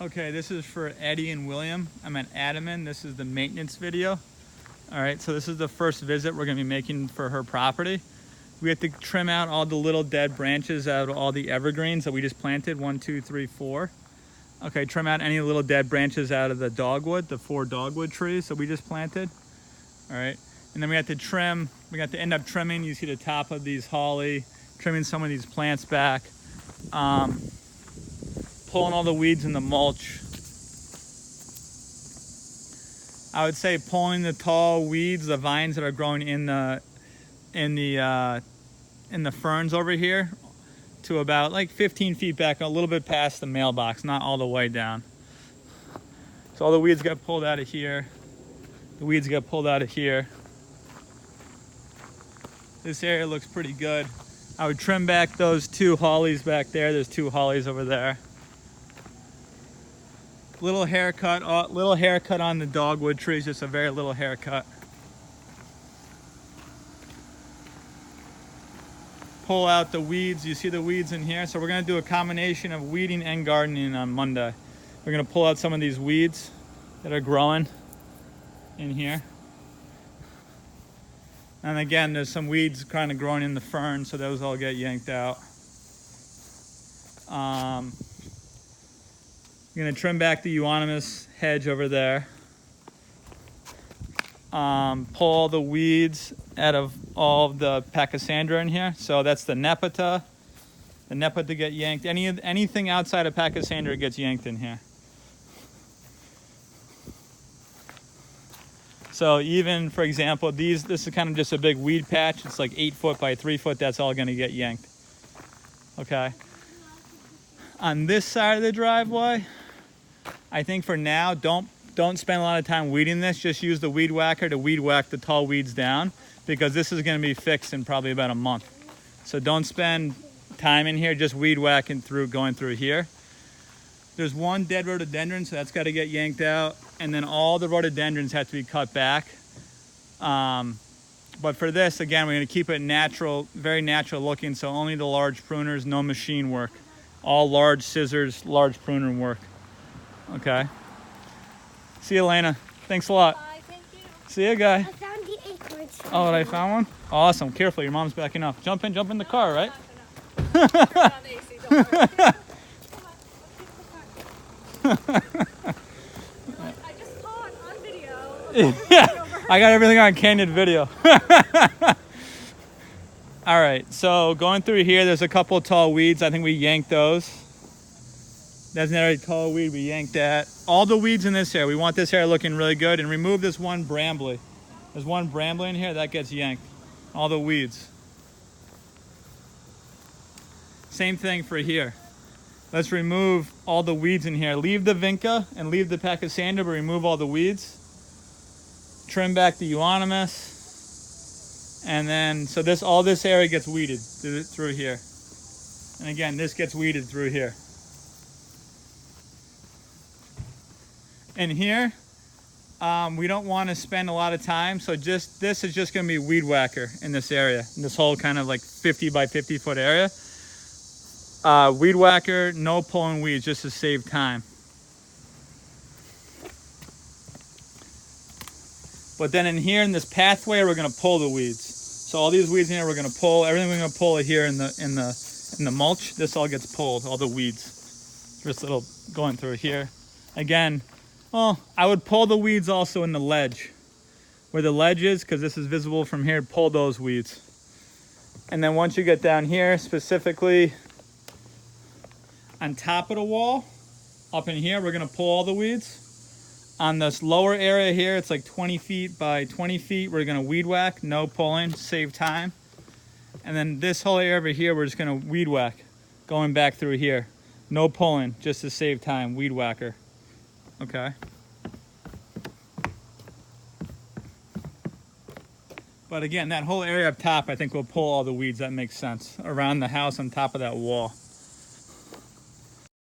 Okay, this is for Eddie and William. I'm at Atamen. This is the maintenance video. All right, so this is the first visit we're gonna be making for her property. We have to trim out all the little dead branches out of all the evergreens that we just planted, 1, 2, 3, 4. Okay, trim out any little dead branches out of the dogwood, the 4 dogwood trees that we just planted. All right, and then we have to trim, we got to end up trimming, you see the top of these holly, trimming some of these plants back, pulling all the weeds in the mulch. I would say pulling the tall weeds, the vines that are growing in the ferns over here to about like 15 feet back, a little bit past the mailbox, not all the way down. So all the weeds got pulled out of here. The weeds got pulled out of here. This area looks pretty good. I would trim back those 2 hollies back there. There's 2 hollies over there. Little haircut on the dogwood trees, just a very little haircut. Pull out the weeds. You see the weeds in here? So we're gonna do a combination of weeding and gardening on Monday. We're gonna pull out some of these weeds that are growing in here. And again, there's some weeds kind of growing in the fern, so those all get yanked out. I'm gonna trim back the euonymus hedge over there. Pull the weeds out of all of the pachysandra in here. So that's the nepeta. The nepeta get yanked. Anything outside of pachysandra gets yanked in here. So even, for example, this is kind of just a big weed patch. It's like 8 foot by 3 foot. That's all gonna get yanked. Okay. On this side of the driveway, I think for now, don't spend a lot of time weeding this. Just use the weed whacker to weed whack the tall weeds down, because this is going to be fixed in probably about a month. So don't spend time in here, just weed whacking through, going through here. There's 1 dead rhododendron, so that's got to get yanked out. And then all the rhododendrons have to be cut back. But for this, again, we're going to keep it natural, very natural looking. So only the large pruners, no machine work. All large scissors, large pruner work. Okay. See you, Elena. Thanks a lot. Bye, thank you. See you, guy. I found the acorns. Oh, I found one? Awesome. Careful, your mom's backing up. Jump in the car, right? Turn on the AC, don't worry. I just saw it on video. Yeah, I got everything on candid video. All right, so going through here, there's a couple of tall weeds. I think we yanked those. That's another tall weed, we yanked that. All the weeds in this area, we want this area looking really good. And remove this 1 brambly. There's 1 brambly in here, that gets yanked. All the weeds. Same thing for here. Let's remove all the weeds in here. Leave the vinca and leave the pachysandra, but remove all the weeds. Trim back the euonymus. And then, so all this area gets weeded through here. And again, this gets weeded through here. And here, we don't want to spend a lot of time, so this is just going to be weed whacker in this area, in this whole kind of like 50 by 50 foot area. Weed whacker, no pulling weeds, just to save time. But then in here, in this pathway, we're going to pull the weeds. So all these weeds in here, we're going to pull. Everything we're going to pull here in the mulch, this all gets pulled, all the weeds. Just little going through here. Again, well, I would pull the weeds also in the ledge. Where the ledge is, because this is visible from here, pull those weeds. And then once you get down here, specifically on top of the wall, up in here, we're going to pull all the weeds. On this lower area here, it's like 20 feet by 20 feet. We're going to weed whack, no pulling, save time. And then this whole area over here, we're just going to weed whack, going back through here. No pulling, just to save time, weed whacker. Okay. But again, that whole area up top, I think we'll pull all the weeds. That makes sense. Around the house on top of that wall.